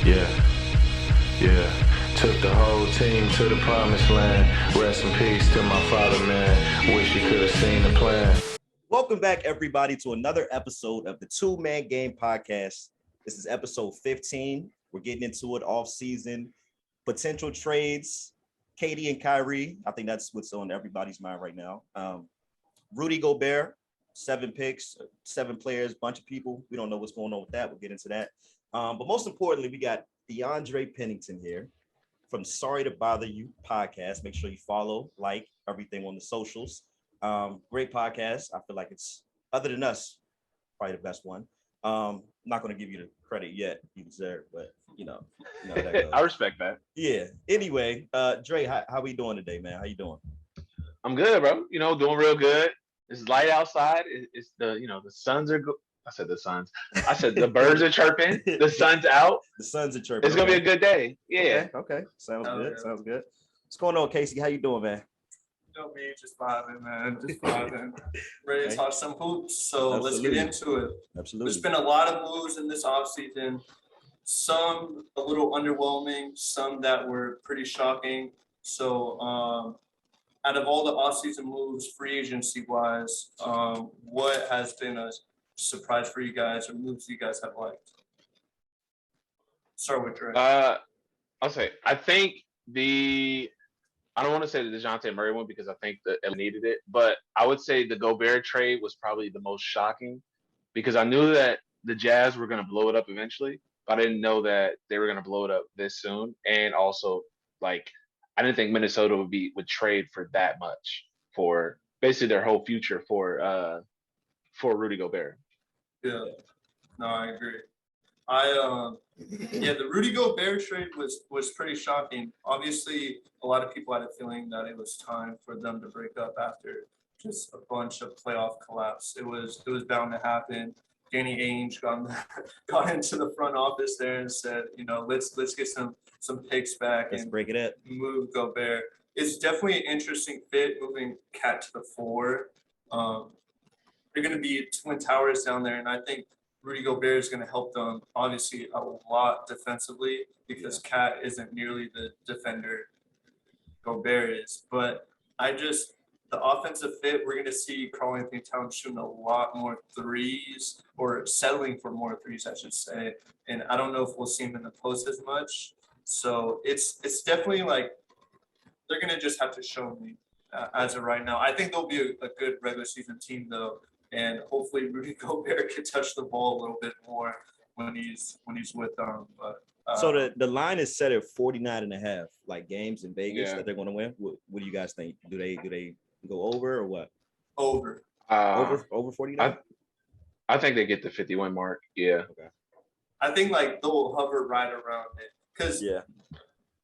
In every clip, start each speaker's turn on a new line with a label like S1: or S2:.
S1: Yeah, yeah. Took the whole team to the promised land. Rest in peace to my father, man. Wish he could have seen the plan.
S2: Welcome back, everybody, to another episode of the Two Man Game Podcast. This is episode 15. We're getting into it off season. Potential trades, Katie and Kyrie. I think that's what's on everybody's mind right now. Rudy Gobert, 7 picks, 7 players, bunch of people. We don't know what's going on with that. We'll get into that. But most importantly, we got Dre Pennington here from Sorry to Bother You podcast. Make sure you follow, like everything on the socials. Great podcast. I feel like it's, other than us, probably the best one. Not going to give you the credit yet you deserve, but you know that goes.
S3: I respect that.
S2: Yeah. Anyway, Dre, how we doing today, man? How you doing?
S3: I'm good, bro. Doing real good. It's light outside. It's the suns are I said the suns. I said the birds are chirping. The sun's out.
S2: The suns are chirping.
S3: It's gonna be a good day. Yeah.
S2: Okay. Sounds good. Sounds good. What's going on, Casey? How you doing, man?
S4: Me, just vibing, man. Just vibing. Ready to talk some hoops. So
S2: Absolutely.
S4: Let's get into it.
S2: Absolutely.
S4: There's been a lot of moves in this offseason. Some a little underwhelming, some that were pretty shocking. So out of all the offseason moves, free agency wise, what has been a surprise for you guys or moves you guys have liked? Start with Dre.
S3: I'll say I think I don't want to say the DeJounte Murray one because I think that it needed it, but I would say the Gobert trade was probably the most shocking because I knew that the Jazz were going to blow it up eventually, but I didn't know that they were going to blow it up this soon. And also, like, I didn't think Minnesota would trade for that much for basically their whole future for Rudy Gobert.
S4: Yeah, no, I agree. The Rudy Gobert trade was pretty shocking. Obviously, a lot of people had a feeling that it was time for them to break up after just a bunch of playoff collapse. It was bound to happen. Danny Ainge got into the front office there and said, let's get some picks back
S2: Let's
S4: and
S2: break it up.
S4: Move Gobert. It's definitely an interesting fit moving Cat to the 4. They're going to be twin towers down there, and I think Rudy Gobert is going to help them, obviously, a lot defensively because Cat isn't nearly the defender Gobert is. But the offensive fit, we're going to see Karl-Anthony Towns shooting a lot more threes or settling for more threes, I should say. And I don't know if we'll see him in the post as much. So it's definitely like they're going to just have to show me as of right now. I think they'll be a good regular season team, though. And hopefully Rudy Gobert can touch the ball a little bit more when he's with them. But
S2: so the line is set at 49.5 like games in Vegas that they're going to win. What do you guys think? Do they go over or what?
S4: Over.
S2: Over 49?
S3: I think they get the 51 mark. Yeah.
S2: Okay.
S4: I think like they'll hover right around it because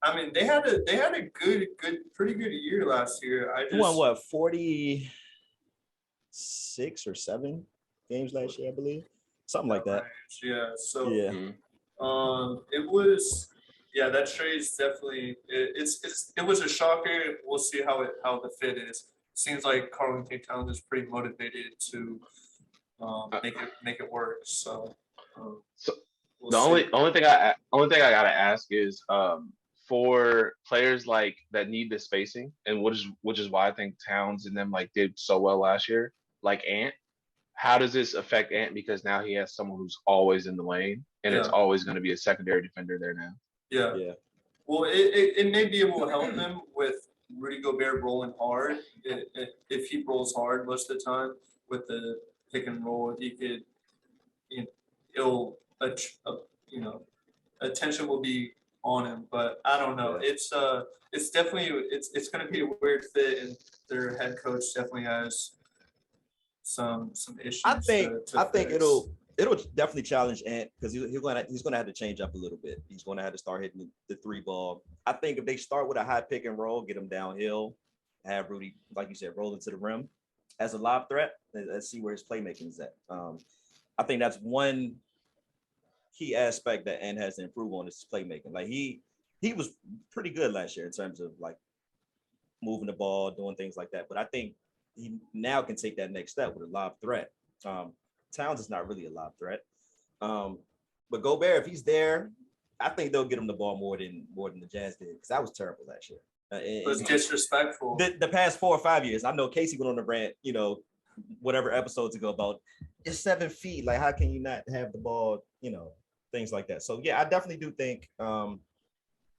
S4: I mean they had a pretty good year last year.
S2: They won what 46 or 7 games last year, I believe, something like that.
S4: Yeah. So
S2: yeah.
S4: It was that trade is definitely it was a shocker. We'll see how the fit is. Seems like Karl-Anthony Towns is pretty motivated to make it work. So
S3: the only thing I gotta ask is for players like that need the spacing, and which is why I think Towns and them like did so well last year, like Ant. How does this affect Ant? Because now he has someone who's always in the lane, and it's always going to be a secondary defender there now.
S4: Yeah. Well, it may be able to help him with Rudy Gobert rolling hard. If he rolls hard most of the time with the pick and roll, he could, attention will be on him. But I don't know. Yeah. It's definitely it's going to be a weird fit, and their head coach definitely has some issues.
S2: I think it'll definitely challenge Ant because he's gonna have to change up a little bit. He's gonna have to start hitting the 3 ball. I think if they start with a high pick and roll, get him downhill, have Rudy, like you said, roll into the rim as a lob threat. Let's see where his playmaking is at. I think that's one key aspect that Ant has to improve on is his playmaking. Like he was pretty good last year in terms of like moving the ball, doing things like that. But I think he now can take that next step with a lob threat. Towns is not really a lob threat. But Gobert, if he's there, I think they'll get him the ball more than the Jazz did because that was terrible last year.
S4: It was disrespectful.
S2: The past 4 or 5 years, I know Casey went on the rant, whatever episodes ago about it's 7 feet. Like, how can you not have the ball? Things like that. So yeah, I definitely do think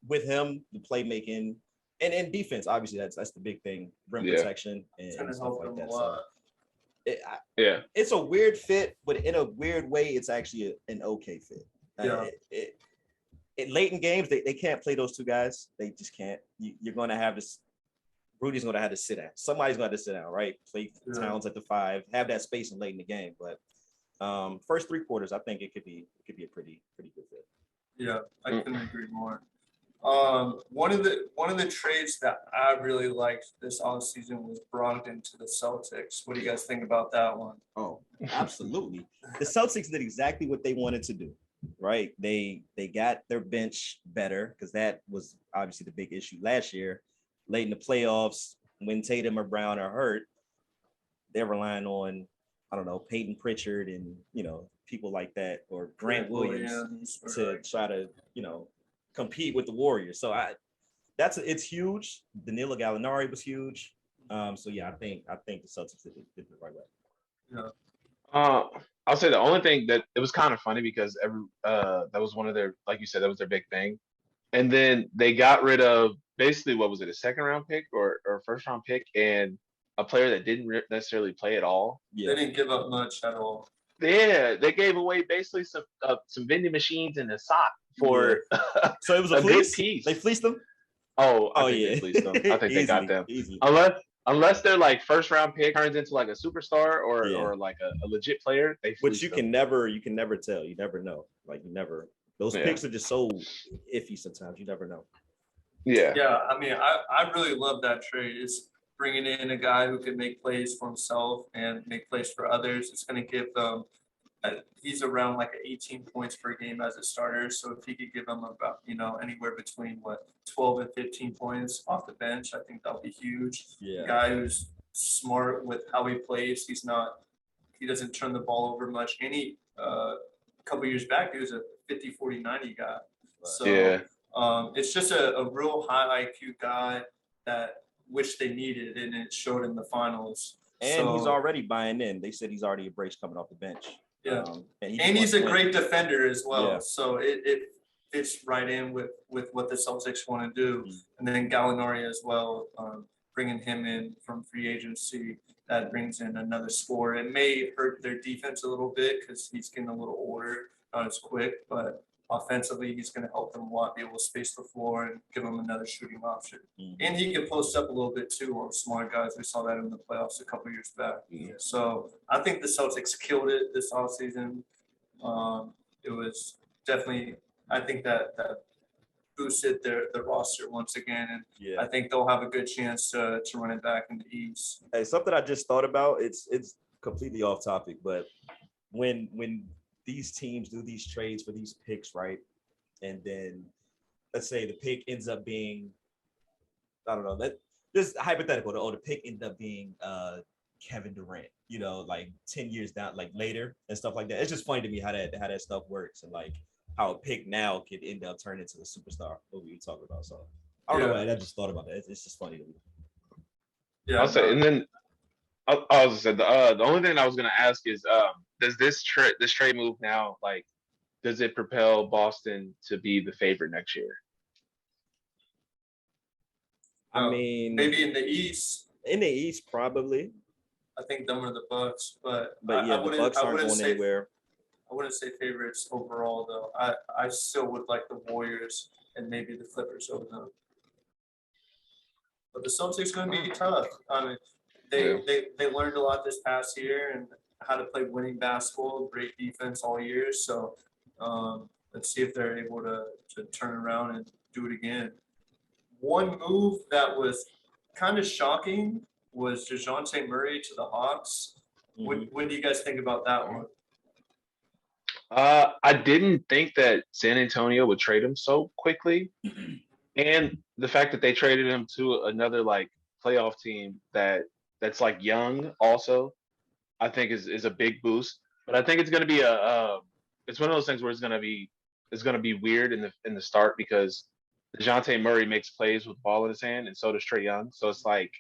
S2: with him, the playmaking and defense, obviously that's the big thing, rim protection and stuff like that. So it's a weird fit, but in a weird way, it's actually an okay fit. Late in games, they can't play those two guys. They just can't. You're going to have this. Rudy's going to have to sit down. Somebody's going to have to sit down, right? Play Towns at the 5, have that space late in the game. But first 3 quarters, I think it could be a pretty good fit.
S4: Yeah, I couldn't agree more. One of the trades that I really liked this offseason was Brogdon to the Celtics. What do you guys think about that one?
S2: Oh, absolutely. The Celtics did exactly what they wanted to do, right? They got their bench better because that was obviously the big issue last year. Late in the playoffs, when Tatum or Brown are hurt, they're relying on, I don't know, Peyton Pritchard and, people like that, or Grant Williams to try to, compete with the Warriors. So it's huge. Danilo Gallinari was huge. So yeah, I think the Celtics did the right way.
S4: Yeah.
S3: I'll say the only thing that it was kind of funny because that was one of their, like you said, that was their big thing. And then they got rid of basically, what was it, a 2nd round pick or first round pick, and a player that didn't necessarily play at all.
S4: Yeah. They didn't give up much at all.
S3: Yeah, they gave away basically some vending machines and a sock for
S2: so it was a
S3: good piece.
S2: They fleeced them?
S3: I think they fleeced them. I think they got them.
S2: Easy.
S3: Unless they're like first round pick turns into like a superstar or like a legit player, they
S2: which you can never tell. You never know. Like those picks are just so iffy sometimes. You never know.
S3: Yeah.
S4: Yeah, I mean, I really love that trade. It's bringing in a guy who can make plays for himself and make plays for others. It's going to give them, he's around like 18 points per game as a starter. So if he could give them about, anywhere between 12 and 15 points off the bench, I think that'll be huge.
S2: Yeah.
S4: Guy who's smart with how he plays. He doesn't turn the ball over much. A couple years back, he was a 50, 40, 90 guy. So it's just a real high IQ guy which they needed, and it showed in the finals.
S2: And he's already buying in. They said he's already a brace coming off the bench.
S4: Yeah, and he's a great defender as well. Yeah. So it fits right in with what the Celtics want to do. And then Gallinari as well, bringing him in from free agency, that brings in another scorer. It may hurt their defense a little bit because he's getting a little older, not as quick, but offensively, he's going to help them a lot, be able to space the floor and give them another shooting option. And he can post up a little bit too on smart guys. We saw that in the playoffs a couple years back. So I think the Celtics killed it this offseason. It was definitely, I think that boosted their roster once again. And I think they'll have a good chance to run it back in the East.
S2: Hey, something I just thought about, it's completely off topic, but when these teams do these trades for these picks, right? And then let's say the pick ends up being, I don't know, just hypothetical. The pick ended up being Kevin Durant, like 10 years down, like later and stuff like that. It's just funny to me how that stuff works and like how a pick now could end up turning into a superstar. What we talking about? So I don't know. I just thought about that. It's just funny to me.
S3: Yeah, I'll say, and then I was said the only thing I was gonna ask is does this trade move now, like, does it propel Boston to be the favorite next year?
S2: I mean,
S4: maybe in the East.
S2: In the East, probably.
S4: I think them are the Bucks, but
S2: yeah, the Bucks aren't going anywhere.
S4: I wouldn't say favorites overall, though. I still would like the Warriors and maybe the Clippers over them. But the Celtics going to be tough. I mean, they learned a lot this past year and how to play winning basketball, great defense all year. So let's see if they're able to turn around and do it again. One move that was kind of shocking was DeJounte Murray to the Hawks. What do you guys think about that one?
S3: I didn't think that San Antonio would trade him so quickly. And the fact that they traded him to another like playoff team that's like young also, I think is a big boost. But I think it's going to be it's one of those things where it's going to be is going to be weird in the start because DeJounte Murray makes plays with the ball in his hand, and so does Trae Young. So it's like,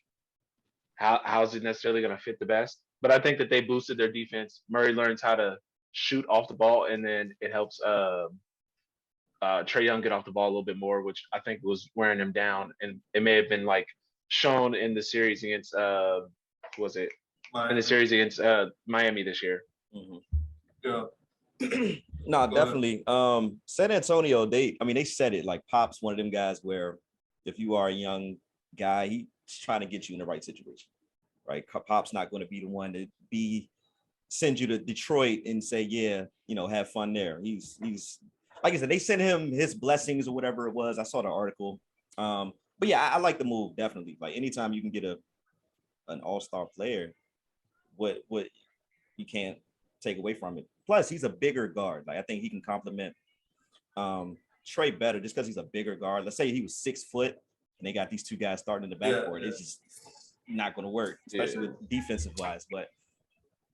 S3: how's it necessarily going to fit the best? But I think that they boosted their defense. Murray learns how to shoot off the ball, and then it helps Trae Young get off the ball a little bit more, which I think was wearing him down. And it may have been like shown in the series against was it in the series against Miami this year.
S2: Mm-hmm.
S4: Yeah.
S2: No, definitely. San Antonio, they said it like Pop's one of them guys where if you are a young guy, he's trying to get you in the right situation, right? Pop's not going to be the one to send you to Detroit and say, yeah, have fun there. He's like I said, they sent him his blessings or whatever it was. I saw the article. But yeah, I like the move, definitely. Like anytime you can get an all-star player, what you can't take away from it. Plus, he's a bigger guard. Like I think he can complement Trae better just because he's a bigger guard. Let's say he was 6 foot and they got these two guys starting in the backcourt. It's just not going to work, especially with defensive wise. But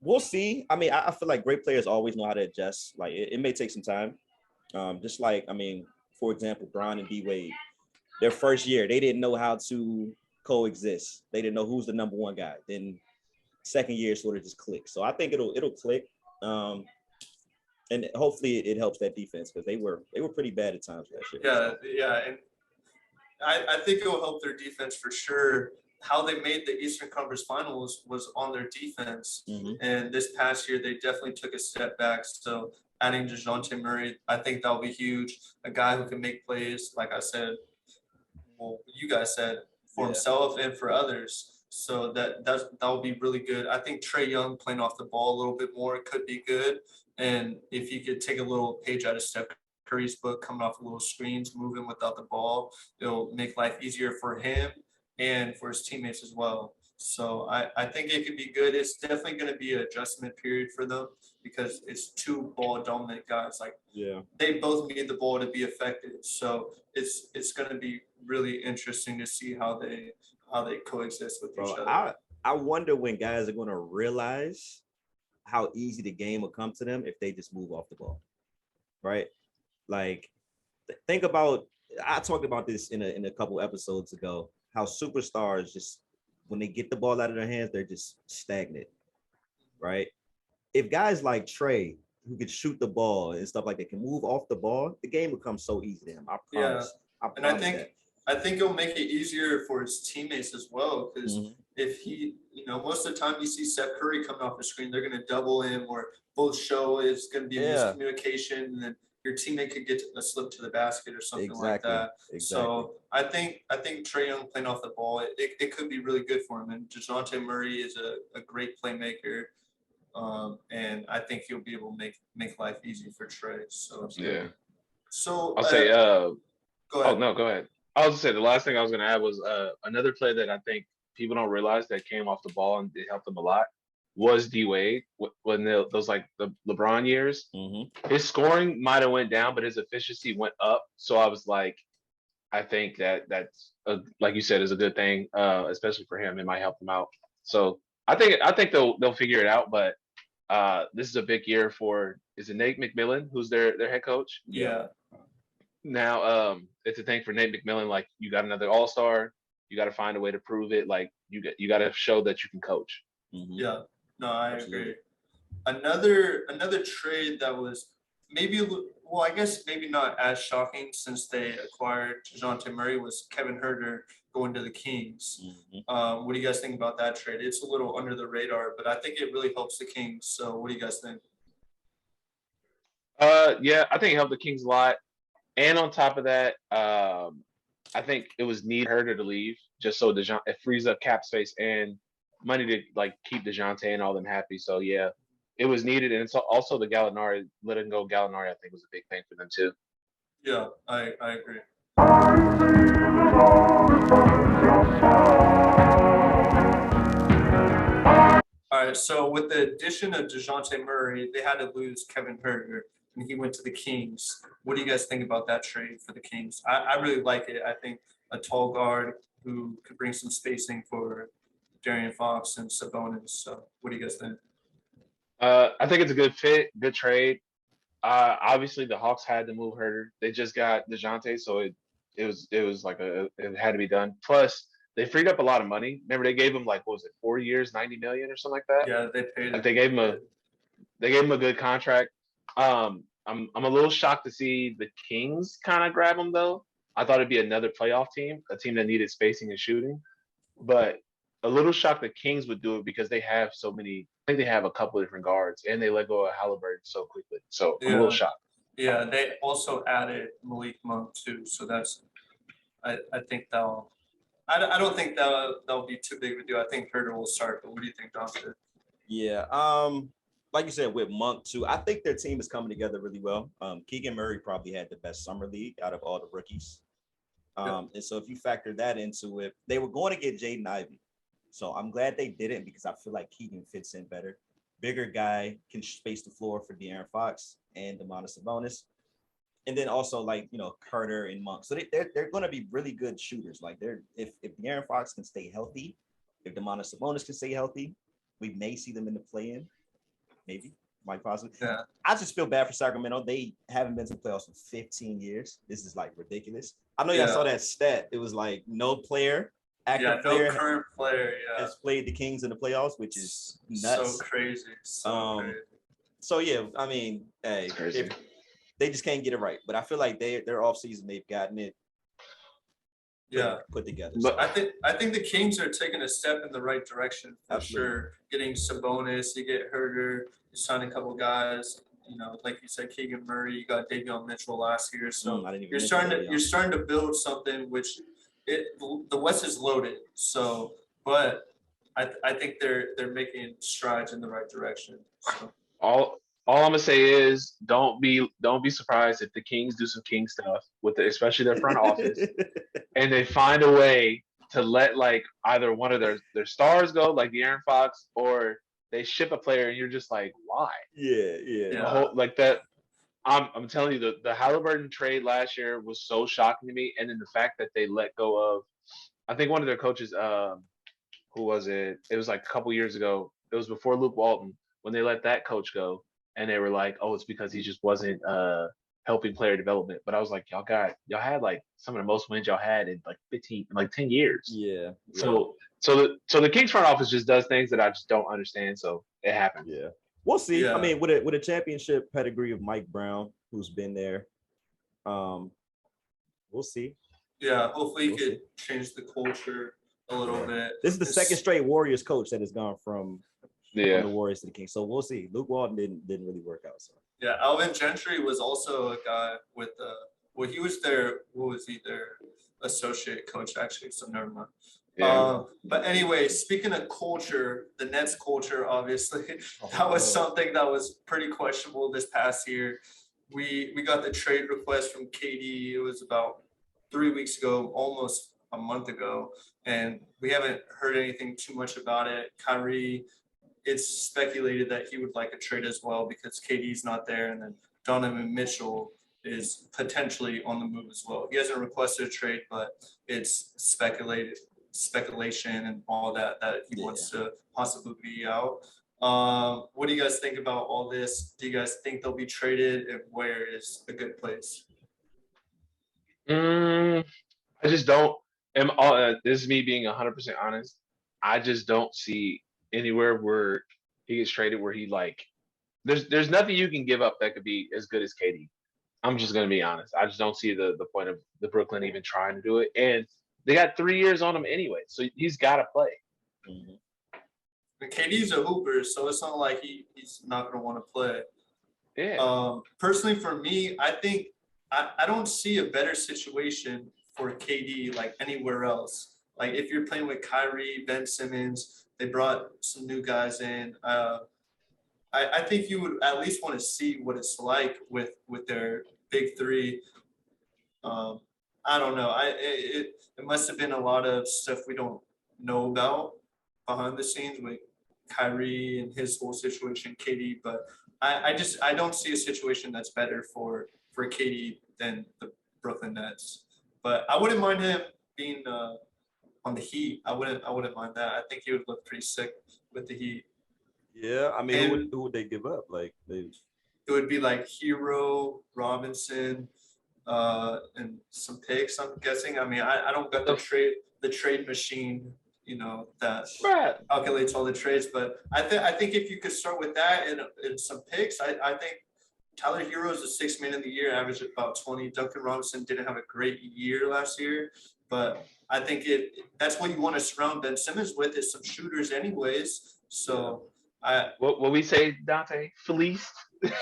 S2: we'll see. I mean, I feel like great players always know how to adjust. Like it may take some time. Just like, for example, Bron and D-Wade, their first year, they didn't know how to coexist. They didn't know who's the number one guy. Then second year sort of just clicked. So I think it'll click. And hopefully it helps that defense because they were pretty bad at times last year.
S4: Yeah. And I think it will help their defense for sure. How they made the Eastern Conference Finals was on their defense.
S2: Mm-hmm.
S4: And this past year, they definitely took a step back. So adding DeJounte Murray, I think that'll be huge. A guy who can make plays, like I said, well, you guys said, for himself and for others. So that will be really good. I think Trae Young playing off the ball a little bit more could be good. And if you could take a little page out of Steph Curry's book, coming off a little screens, moving without the ball, it'll make life easier for him and for his teammates as well. So I think it could be good. It's definitely going to be an adjustment period for them because it's two ball dominant guys. Like they both need the ball to be effective. So it's going to be really interesting to see how they coexist with each other.
S2: I wonder when guys are going to realize how easy the game will come to them if they just move off the ball, right? Like think about, I talked about this in a couple episodes ago, how superstars just, when they get the ball out of their hands, they're just stagnant, right? If guys like Trae, who can shoot the ball and stuff like that, can move off the ball, the game becomes so easy to him. I promise.
S4: And I think it'll make it easier for his teammates as well, because if he, most of the time you see Steph Curry coming off the screen, they're going to double him or both show it's going to be a miscommunication, and then your teammate could get a slip to the basket or something like that. So I think Trae Young playing off the ball, it could be really good for him. And DeJounte Murray is a great playmaker. And I think he'll be able to make life easy for Trae. So
S3: I'll say
S4: go ahead.
S3: Oh no, go ahead. I was gonna say the last thing I was gonna add was another play that I think people don't realize that came off the ball and it helped them a lot was D-Wade when those like the LeBron years. His scoring might have went down, but his efficiency went up. So I was like, I think that's like you said, is a good thing, especially for him. It might help him out. So I think they'll figure it out. But this is a big year for, is it Nate McMillan, who's their head coach?
S4: Yeah.
S3: Now it's a thing for Nate McMillan. Like, you got another All-Star, you got to find a way to prove it. Like you got to show that you can coach.
S4: Yeah. No, I agree. Another trade that was maybe, well, I guess maybe not as shocking since they acquired DeJounte Murray was Kevin Huerter going to the Kings. What do you guys think about that trade? It's a little under the radar, but I think it really helps the Kings. So what do you guys think?
S3: Yeah, I think it helped the Kings a lot. And on top of that, I think it was needed Huerter to leave just so it frees up cap space and money to like keep DeJounte and all them happy. So yeah, it was needed. And it's also the Gallinari, letting go Gallinari, I think was a big thing for them too.
S4: Yeah, I agree. All right, so with the addition of DeJounte Murray, they had to lose Kevin Huerter, and he went to the Kings. What do you guys think about that trade for the Kings? I really like it. I think a tall guard who could bring some spacing for De'Aaron Fox and Sabonis. So what do you guys think?
S3: I think it's a good fit, good trade. Obviously the Hawks had to move Herter. They just got DeJounte, so it was like it had to be done. Plus, they freed up a lot of money. Remember, they gave him like what was it, 4 years, 90 million or something like that.
S4: Yeah, they paid
S3: Like
S4: him.
S3: they gave him a good contract. I'm a little shocked to see the Kings kind of grab him though. I thought it'd be another playoff team, a team that needed spacing and shooting, but a little shocked the Kings would do it because they have so many. I think they have a couple of different guards, and they let go of Halliburton so quickly. So I'm a little
S4: Yeah.
S3: shocked.
S4: Yeah, they also added Malik Monk too, so that's I think that'll I don't think that'll be too big of a deal. I think Herter will start, but what do you think, Dante?
S2: Yeah. Like you said, with Monk too, I think their team is coming together really well. Keegan Murray probably had the best summer league out of all the rookies. And so if you factor that into it, they were going to get Jaden Ivey. So I'm glad they didn't because I feel like Keegan fits in better. Bigger guy, can space the floor for De'Aaron Fox and Demonis Sabonis. And then also like, Carter and Monk. So they're going to be really good shooters. Like if De'Aaron Fox can stay healthy, if Demonis Sabonis can stay healthy, we may see them in the play-in. Maybe. Might possibly.
S4: Yeah.
S2: I just feel bad for Sacramento. They haven't been to the playoffs in 15 years. This is like ridiculous. I know y'all saw that stat. It was like no player, active player,
S4: current player,
S2: has played the Kings in the playoffs, which is nuts.
S4: So crazy. Crazy.
S2: So yeah, I mean, hey, they just can't get it right. But I feel like their offseason, they've gotten it put together.
S4: But I think the Kings are taking a step in the right direction for
S2: Absolutely.
S4: sure. Getting Sabonis, you get Herter, you sign a couple guys. Like you said, Keegan Murray, you got Davion Mitchell last year, so you're starting to build something which the West is loaded. So, but I think they're making strides in the right direction. So.
S3: All I'm gonna say is don't be surprised if the Kings do some King stuff with especially their front office, and they find a way to let like either one of their stars go, like De'Aaron Fox, or they ship a player and you're just like, why?
S2: Yeah.
S3: Like that. I'm telling you, the Halliburton trade last year was so shocking to me, and then the fact that they let go of, I think one of their coaches, who was it? It was like a couple years ago. It was before Luke Walton when they let that coach go, and they were like, oh, it's because he just wasn't helping player development. But I was like, y'all had like some of the most wins y'all had in like 10 years.
S2: Yeah.
S3: So the Kings front office just does things that I just don't understand. So it happens.
S2: Yeah. We'll see.
S4: Yeah.
S2: I mean, with a championship pedigree of Mike Brown, who's been there, we'll see.
S4: Yeah, hopefully he could change the culture a little bit.
S2: This is the second straight Warriors coach that has gone from
S3: the
S2: Warriors to the Kings. So we'll see. Luke Walton didn't really work out. So
S4: yeah, Alvin Gentry was also a guy with he was their associate coach actually. So never mind.
S3: Yeah.
S4: But anyway, speaking of culture, the Nets culture, obviously, that was something that was pretty questionable this past year. We got the trade request from KD. It was about 3 weeks ago, almost a month ago, and we haven't heard anything too much about it. Kyrie, it's speculated that he would like a trade as well because KD's not there, and then Donovan Mitchell is potentially on the move as well. He hasn't requested a trade, but it's speculation and all that he wants to possibly be out. What do you guys think about all this? Do you guys think they'll be traded, and where is a good place?
S3: I just don't. This is me being 100% honest. I just don't see anywhere where he gets traded where he like. There's nothing you can give up that could be as good as KD. I'm just gonna be honest. I just don't see the point of the Brooklyn even trying to do it, and they got 3 years on him anyway, so he's got to play.
S4: Mm-hmm. And KD's a hooper, so it's not like he's not gonna want to play.
S3: Yeah.
S4: Personally, for me, I think I don't see a better situation for KD like anywhere else. Like if you're playing with Kyrie, Ben Simmons, they brought some new guys in. I think you would at least want to see what it's like with their big three. I don't know. It must have been a lot of stuff we don't know about behind the scenes with Kyrie and his whole situation, KD. But I don't see a situation that's better for KD than the Brooklyn Nets. But I wouldn't mind him being on the Heat. I wouldn't mind that. I think he would look pretty sick with the Heat.
S2: Yeah, I mean, who would they give up? Like
S4: it would be like Hero, Robinson, and some picks, I'm guessing. I mean, I don't got the trade machine, that
S3: Right.
S4: calculates all the trades, but I think if you could start with that and some picks, I think Tyler Hero is the sixth man of the year, averaged about 20. Duncan Robinson didn't have a great year last year, but I think that's what you want to surround Ben Simmons with, is some shooters anyways. So
S3: what we say, Dante? Fleeced?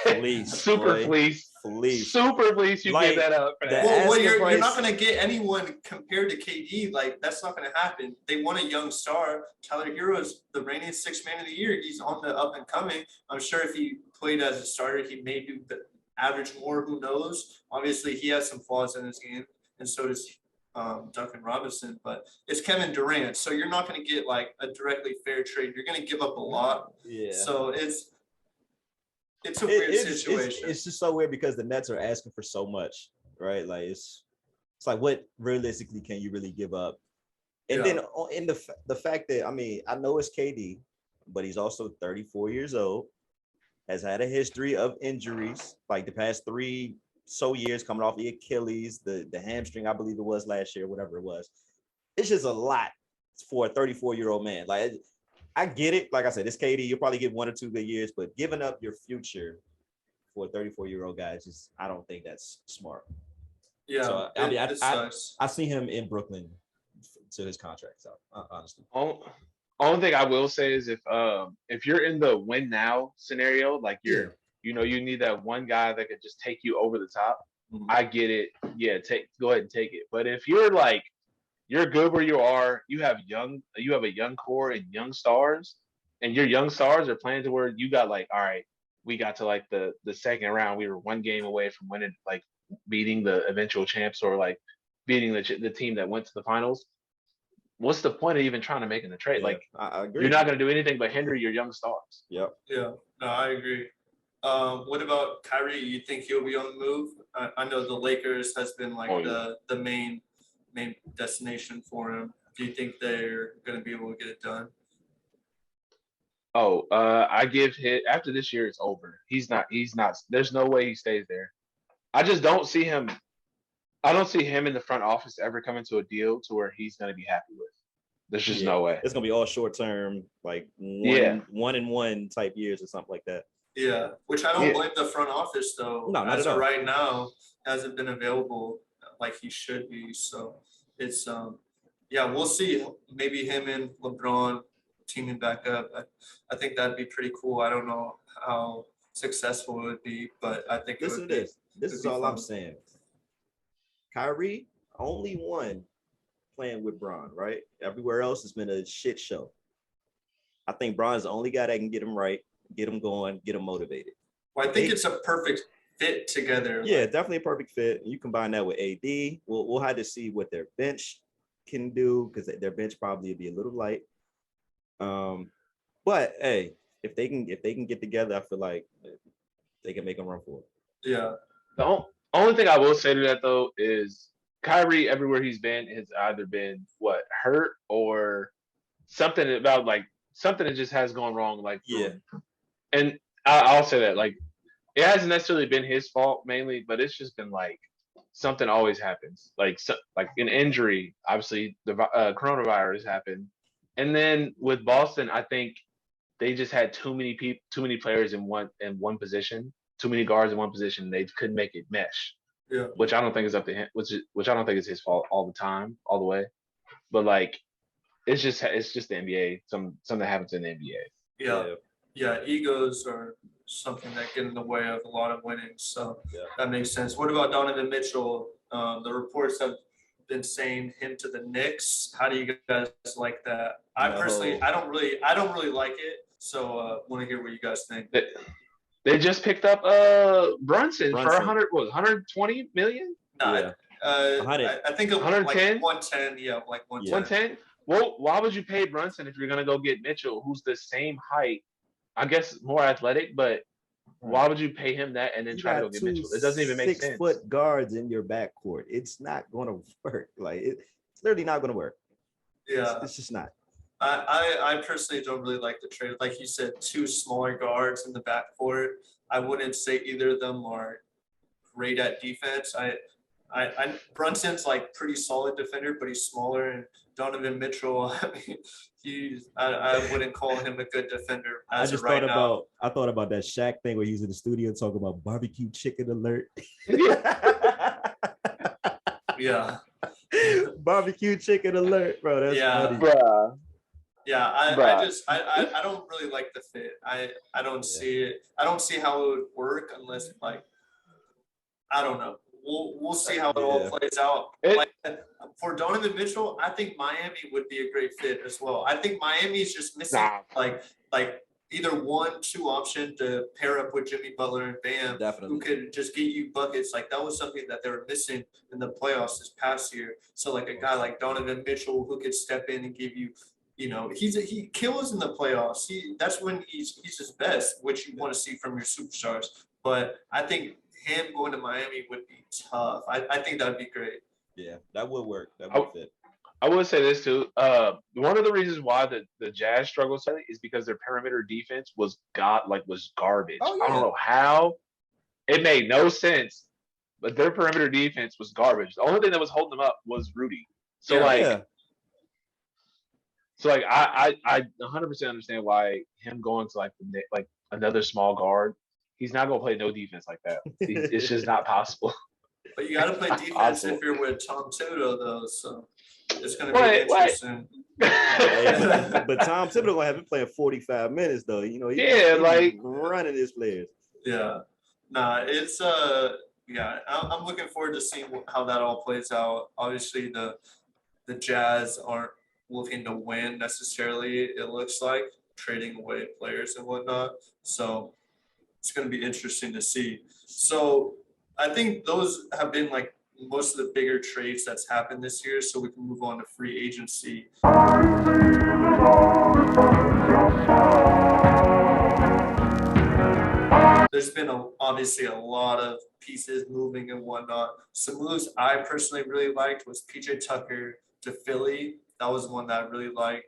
S2: Fleece,
S3: Super
S2: boy.
S3: fleeced.
S2: Fleece.
S3: Super fleeced. You
S2: Like,
S3: gave that up for that.
S4: well, you're
S2: price-
S4: not going to get anyone compared to KD. Like, that's not going to happen. They want a young star. Tyler Hero is the reigning sixth man of the year. He's on the up and coming. I'm sure if he played as a starter, he may do the average more. Who knows? Obviously, he has some flaws in his game, and so does Duncan Robinson. But it's Kevin Durant, so you're not going to get like a directly fair trade. You're going to give up a lot.
S2: Yeah.
S4: So it's a weird situation.
S2: It's just so weird because the Nets are asking for so much, right? Like it's like, what realistically can you really give up? And then in the fact that, I mean, I know it's KD, but he's also 34 years old, has had a history of injuries, like the past 3 years, coming off the Achilles, the hamstring, I believe it was last year, whatever it was. It's just a lot for a 34-year-old man. Like, I get it. Like I said, it's KD. You'll probably get 1 or 2 good years, but giving up your future for a 34-year-old guy, I don't think that's smart.
S4: Yeah,
S2: So,
S4: it sucks.
S2: I see him in Brooklyn to his contract. So honestly,
S3: Only thing I will say is if you're in the win now scenario, like you need that one guy that could just take you over the top.
S2: Mhm.
S3: I get it. Yeah, go ahead and take it. But if you're like, you're good where you are, you have a young core and young stars, and your young stars are playing to where you got like, all right, we got to like the second round, we were 1 game away from winning, like beating the eventual champs or like beating the team that went to the finals. What's the point of even trying to make a trade?
S2: yeah,
S3: Like,
S2: I agree.
S3: you're not going to do anything but hinder your young stars.
S2: Yep.
S4: Yeah, no, I agree. What about Kyrie? You think he'll be on the move? I know the Lakers has been like the main destination for him. Do you think they're going to be able to get it done?
S3: I give him after this year it's over. He's not. There's no way he stays there. I just don't see him. I don't see him in the front office ever coming to a deal to where he's going to be happy with. There's just no way.
S2: It's going to be all short term, like one and one type years or something like that.
S4: Yeah, which I don't blame the front office though.
S2: No, not at all.
S4: Right now, hasn't been available like he should be. So it's we'll see. Maybe him and LeBron teaming back up. I think that'd be pretty cool. I don't know how successful it would be, but I think
S2: This is all I'm saying. Kyrie only won playing with Bron, right? Everywhere else has been a shit show. I think Bron's the only guy that can get him right, get him going, get him motivated.
S4: Well, I think it's a perfect fit together.
S2: Yeah, definitely a perfect fit. You combine that with AD. We'll have to see what their bench can do, because their bench probably will be a little light. But hey, if they can get together, I feel like they can make them run for it.
S4: Yeah.
S3: The only thing I will say to that though is Kyrie, everywhere he's been, has either been hurt or something that just has gone wrong. Like,
S2: yeah.
S3: And I'll say that, like, it hasn't necessarily been his fault mainly, but it's just been like something always happens. Like an injury, obviously the coronavirus happened, and then with Boston, I think they just had too many players in one position, too many guards in one position. They couldn't make it mesh.
S4: Yeah.
S3: Which I don't think is up to him. Which I don't think is his fault all the time, all the way. But like, it's just the NBA. Something that happens in the NBA.
S4: Yeah. Egos are something that get in the way of a lot of winning. So that makes sense. What about Donovan Mitchell? The reports have been saying him to the Knicks. How do you guys like that? I personally, I don't really like it. So want to hear what you guys think.
S3: They just picked up Brunson for 120 million?
S4: No,
S2: yeah.
S4: I think
S3: 110?
S4: Like 110, like 110.
S3: 110? Well, why would you pay Brunson if you're gonna go get Mitchell, who's the same height, I guess more athletic, but why would you pay him that and then try to go get Mitchell? It doesn't even make sense.
S2: 6-foot guards in your backcourt. It's not gonna work. Like, it's literally not gonna work.
S4: Yeah.
S2: It's just not.
S4: I personally don't really like the trade. Like you said, 2 smaller guards in the backcourt. I wouldn't say either of them are great at defense. Brunson's like pretty solid defender, but he's smaller, and Donovan Mitchell, I mean, I wouldn't call him a good defender as of right now.
S5: I thought about that Shaq thing where he's in the studio talking about barbecue chicken alert.
S4: Yeah.
S5: Barbecue chicken alert, bro. That's funny.
S3: Bruh.
S4: Yeah, I don't really like the fit. I don't see it. I don't see how it would work unless like I don't know. We'll see how it all plays out. Like, for Donovan Mitchell, I think Miami would be a great fit as well. I think Miami is just missing like either 1-2 option to pair up with Jimmy Butler and Bam, who could just get you buckets. Like that was something that they were missing in the playoffs this past year. So like a guy like Donovan Mitchell who could step in and give you, you know, he kills in the playoffs. That's when he's his best, which you want to see from your superstars. But I think him going to Miami would be tough. I think that'd be great.
S5: Yeah, that would work. That would fit.
S3: I would say this too. One of the reasons why the Jazz struggled slightly is because their perimeter defense was garbage.
S5: Oh, yeah.
S3: I don't know how. It made no sense, but their perimeter defense was garbage. The only thing that was holding them up was Rudy. So I 100% understand why him going to like another small guard. He's not gonna play no defense like that. It's just not possible.
S4: But you got to play defense if you're with Tom Thibodeau, though. So it's going to be interesting.
S5: But Tom Thibodeau gonna have him playing 45 minutes, though. You know, he's running his players.
S4: Yeah, it's I'm looking forward to seeing how that all plays out. Obviously, the Jazz aren't looking to win necessarily. It looks like trading away players and whatnot. So it's going to be interesting to see. So I think those have been like most of the bigger trades that's happened this year. So we can move on to free agency. There's been obviously a lot of pieces moving and whatnot. Some moves I personally really liked was PJ Tucker to Philly. That was one that I really liked.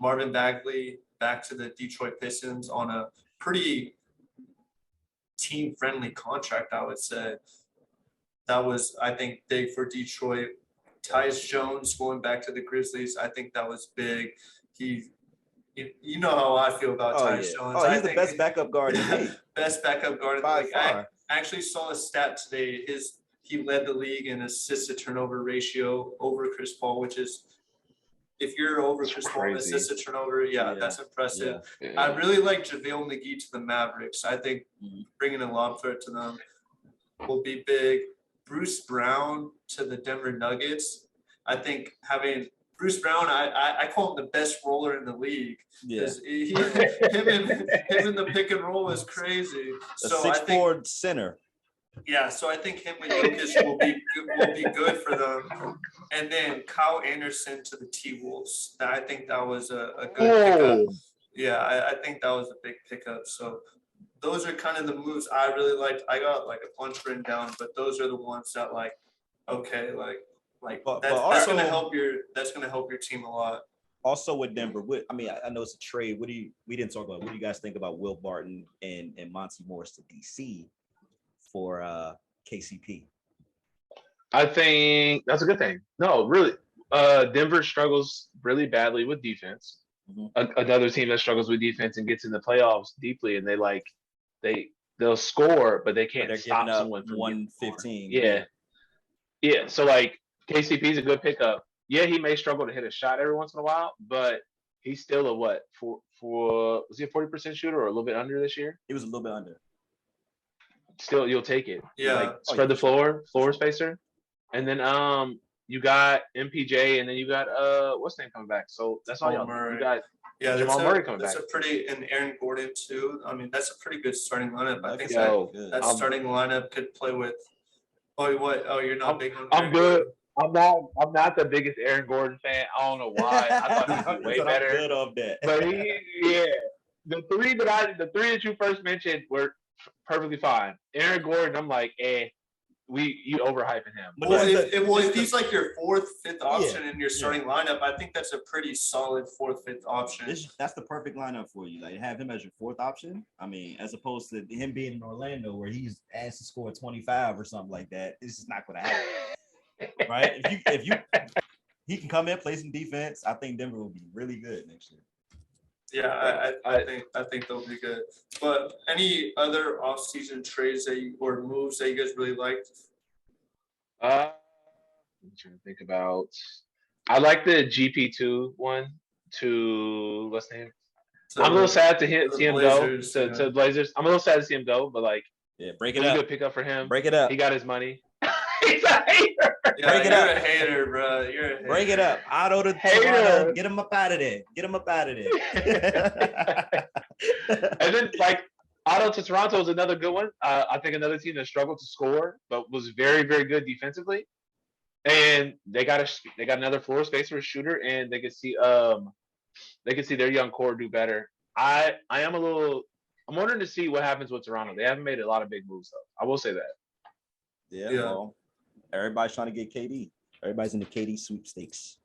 S4: Marvin Bagley back to the Detroit Pistons on a pretty team-friendly contract, I would say. That was, I think, big for Detroit. Tyus Jones going back to the Grizzlies, I think that was big. You know how I feel about Tyus Jones.
S5: He's the best backup guard in the league.
S4: Best backup guard in the league. I actually saw a stat today. He led the league in assist to turnover ratio over Chris Paul, which is, if you're over Chris Paul in assist to turnover, that's impressive. Yeah. I really like JaVale McGee to the Mavericks. I think bringing a lob threat to them will be big. Bruce Brown to the Denver Nuggets. I think having Bruce Brown, I call him the best roller in the league. Because him in the pick and roll was crazy. So
S5: 6'4" center.
S4: Yeah, so I think him and Jokic will be good for them. And then Kyle Anderson to the T-Wolves. I think that was a good pickup. Yeah, I think that was a big pickup. So those are kind of the moves I really liked. I got like a bunch written down, but those are the ones that that's gonna help your team a lot.
S5: Also with Denver, I know it's a trade. We didn't talk about. What do you guys think about Will Barton and Monty Morris to DC for KCP?
S3: I think that's a good thing. No, really, Denver struggles really badly with defense. Another team that struggles with defense and gets in the playoffs deeply, and they'll score, but they can't stop someone from 115. Yeah. So like KCP is a good pickup. Yeah, he may struggle to hit a shot every once in a while, but he's still a was he a 40% shooter or a little bit under this year?
S5: He was a little bit under.
S3: Still, you'll take it.
S4: Yeah.
S3: Spread the floor spacer. And then you got MPJ, and then you got what's name coming back. So that's all y'all. You got Jamal Murray coming back.
S4: And Aaron Gordon too. I mean, that's a pretty good starting lineup. I think that starting lineup could play with. Oh, you're not big on.
S3: I'm good. I'm not the biggest Aaron Gordon fan. I don't know why. I thought he was way better.
S5: I'm good off that.
S3: But the three that you first mentioned were perfectly fine. Aaron Gordon, I'm like, you overhyping him.
S2: But
S4: Well,
S2: this is
S4: if he's like your fourth, fifth option in your
S2: yeah.
S4: starting lineup, I think that's a pretty solid fourth, fifth option.
S2: that's the perfect lineup for you. Like have him as your fourth option. I mean, as opposed to him being in Orlando where he's asked to score 25 or something like that. It's just not going to happen, right? If you he can come in, play some defense. I think Denver will be really good next year.
S4: Yeah, I think they'll be good. But any other offseason trades or moves that you guys really liked?
S3: I'm trying to think about. I like the GP2 one to what's the name? I'm a little sad to see him
S4: Blazers,
S3: go to Blazers. I'm a little sad to see him go, but like,
S2: Yeah, break it
S3: it was
S2: up.
S3: a good pickup for him.
S2: Break it up.
S3: He got his money. He's a hater.
S4: Yeah,
S2: Break it
S4: you're
S2: up.
S4: a hater, bro. You're a hater.
S2: Break it up. Otto to
S3: Hater.
S2: Toronto. Get him up out of there. Get him up out of there.
S3: And then like Otto to Toronto is another good one. I think another team that struggled to score, but was very, very good defensively. And they got another floor spacer shooter, and they could see their young core do better. I'm wondering to see what happens with Toronto. They haven't made a lot of big moves though. I will say that.
S2: Yeah,
S4: Yeah.
S2: well, everybody's trying to get KD. Everybody's in the KD sweepstakes.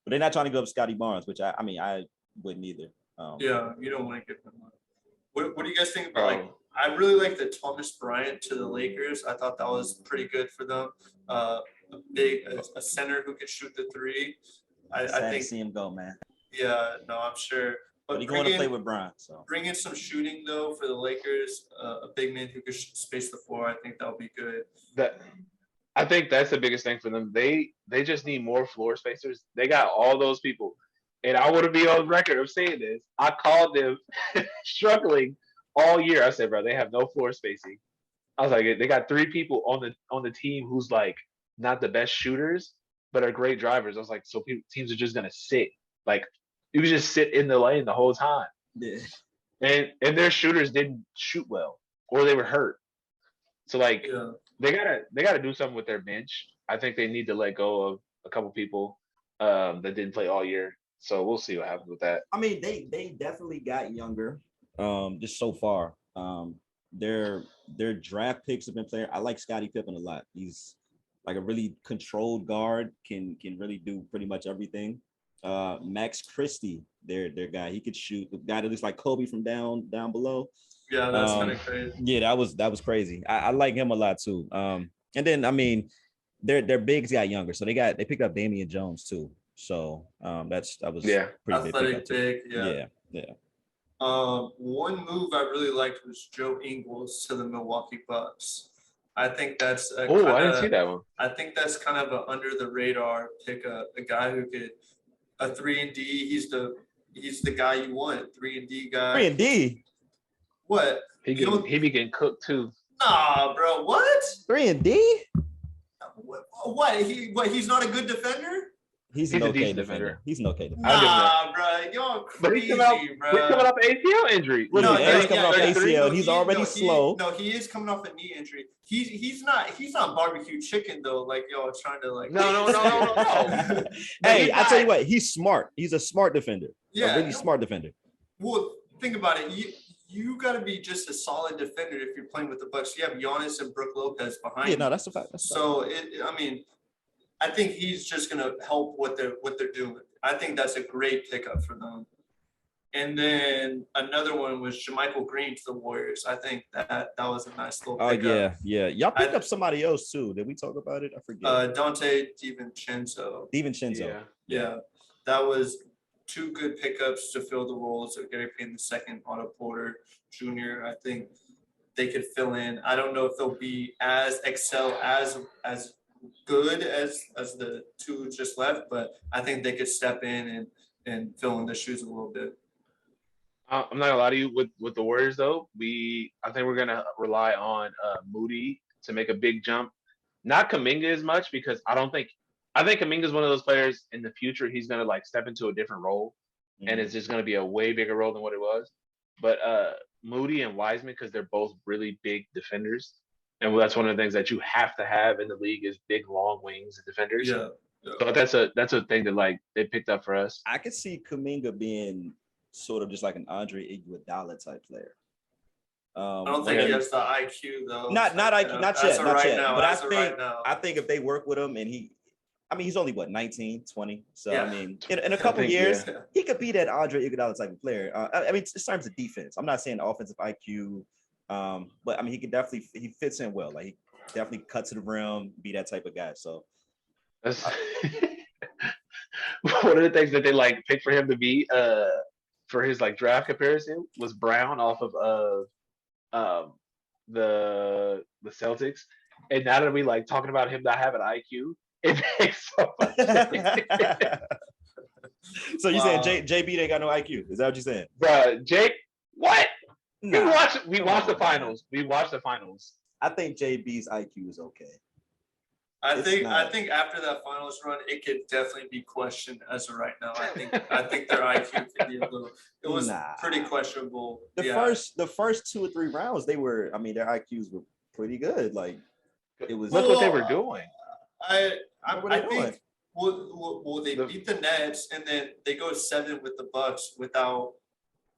S2: But they're not trying to go up Scotty Barnes, which I mean, I wouldn't either.
S4: Yeah, you don't want to get them. What do you guys think about like? I really like the Thomas Bryant to the Lakers. I thought that was pretty good for them. A center who could shoot the three. I think
S2: to see him go, man.
S4: Yeah, no, I'm sure.
S2: But he's going to play with Bryant, so
S4: Bring in some shooting though for the Lakers. A big man who could space the floor. I think that'll be good.
S3: I think that's the biggest thing for them. They just need more floor spacers. They got all those people, and I want to be on record of saying this. I called them struggling all year. I said, bro, they have no floor spacing. I was like, they got 3 people on the team who's like not the best shooters, but are great drivers. I was like, so teams are just gonna sit. Like you could just sit in the lane the whole time.
S2: yeah.
S3: And their shooters didn't shoot well, or they were hurt. So like they gotta do something with their bench. I think they need to let go of a couple people that didn't play all year. So we'll see what happens with that.
S2: I mean, they definitely got younger. Just so far. Their draft picks have been playing. I like Scottie Pippen a lot. He's like a really controlled guard, can really do pretty much everything. Max Christie, their guy, he could shoot. The guy that looks like Kobe from down below.
S4: Yeah, that's kind of crazy.
S2: Yeah, that was crazy. I like him a lot too. And then I mean, their bigs got younger, so they picked up Damian Jones too. So that was pretty
S4: athletic big.
S2: Yeah.
S4: One move I really liked was Joe Ingles to the Milwaukee Bucks. I think that's
S3: I didn't see that one.
S4: I think that's kind of an under the radar pickup. A guy who could a 3-and-D. He's the guy you want. 3-and-D guy.
S2: 3-and-D.
S4: What?
S3: He be getting cooked too.
S4: Nah, bro. What?
S2: 3-and-D?
S4: What? He's not a good defender?
S2: He's an okay defender. He's an okay defender.
S4: Nah, bro. Y'all crazy, bro.
S3: He's coming off an ACL injury.
S2: He's coming off ACL. He's already slow.
S4: He is coming off a knee injury. He's not barbecue chicken though. Like y'all trying to like.
S3: No.
S2: Hey, I tell you what, he's smart. He's a smart defender.
S4: Yeah,
S2: a really smart defender.
S4: Well, think about it. You got to be just a solid defender if you're playing with the Bucks. You have Giannis and Brook Lopez behind.
S2: Yeah, no, that's a fact.
S4: I think he's just going to help what they're doing. I think that's a great pickup for them. And then another one was JaMychal Green to the Warriors. I think that was a nice little pickup.
S2: Oh, yeah. Y'all picked up somebody else, too. Did we talk about it? I forget.
S4: Dante DiVincenzo. Yeah. That was 2 good pickups to fill the roles of Gary Payton II, Otto Porter Jr. I think they could fill in. I don't know if they'll be as good as the 2 just left, but I think they could step in and fill in the shoes a little bit.
S3: I'm not gonna lie to you with the Warriors though. I think we're gonna rely on Moody to make a big jump. Not Kuminga as much because I think Kuminga is one of those players in the future. He's gonna like step into a different role, and it's just gonna be a way bigger role than what it was. But Moody and Wiseman, because they're both really big defenders, and that's one of the things that you have to have in the league is big, long wings and defenders.
S4: Yeah.
S3: So that's a thing that like they picked up for us.
S2: I could see Kuminga being sort of just like an Andre Iguodala type player.
S4: I don't think he has the IQ though.
S5: Not IQ, not yet.
S4: Now,
S5: but
S4: I
S5: I think if they work with him and he's only what 19, 20. So
S4: Yeah.
S5: I mean, in a couple
S3: think,
S5: years,
S4: yeah.
S5: he could be that Andre Iguodala type of player. I mean, in terms of defense, I'm not saying offensive IQ, but I mean, he fits in well. Like he definitely cuts to the rim, be that type of guy. So
S3: That's one of the things that they like picked for him to be for his like draft comparison was Brown off of the Celtics. And now that we like talking about him not having IQ, it makes so much sense.
S5: So you saying JB they got no IQ? Is that what you're saying?
S3: Bruh, Jake, what?
S5: Nah,
S3: We watched the finals. We watched the finals.
S5: I think JB's IQ is okay.
S4: I
S5: It's
S4: think
S5: not.
S4: after that finals run, it could definitely be questioned as of right now. I think their IQ could be a little. It was
S5: Nah.
S4: pretty questionable.
S5: The first 2 or 3 rounds, their IQs were pretty good. Like it was.
S3: Look what they were doing.
S4: I
S5: What were they doing?
S4: think well they beat the Nets and then they go 7 with the Bucks without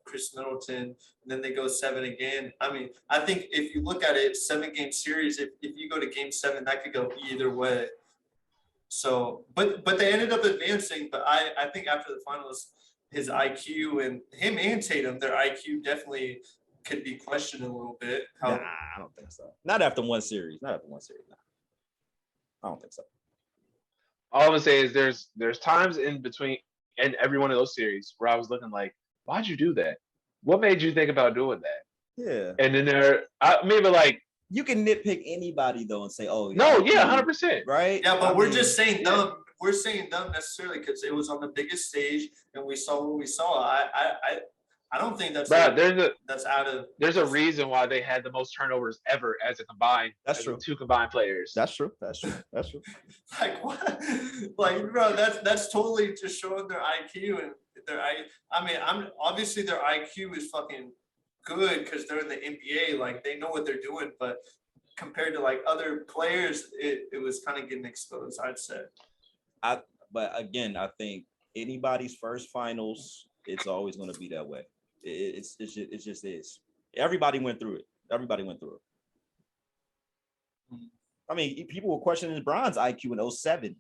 S4: Chris Middleton, and then they go 7 again. I mean, I think if you look at it, 7-game series, if you go to game 7, that could go either way. So, but they ended up advancing. But I think after the finals, his IQ and him and Tatum, their IQ definitely could be questioned a little bit.
S5: Nah, I don't think so. Not after one series. Nah. I don't think so.
S3: All I'm gonna say is there's times in between in every one of those series where I was looking like, why'd you do that? What made you think about doing that?
S5: Yeah.
S3: And then maybe like,
S5: You can nitpick anybody though and say, "Oh,
S3: no, yeah, 100%.
S5: right."
S4: Yeah, but
S5: I
S4: we're
S5: mean,
S4: just saying dumb. We're saying dumb necessarily because it was on the biggest stage and we saw what we saw. I don't think that's
S3: But
S4: that's out of.
S3: there's a reason why they had the most turnovers ever as a combined.
S5: That's
S3: as
S5: true.
S3: 2 combined players.
S5: That's true.
S4: Like what? Like bro, that's totally just showing their IQ and I mean, I'm obviously their IQ is fucking good because they're in the NBA. Like they know what they're doing, but compared to like other players, it was kind of getting exposed. I'd say.
S5: But again, I think anybody's first finals, it's always going to be that way. It just is. Everybody went through it. I mean, people were questioning Bron's IQ in 07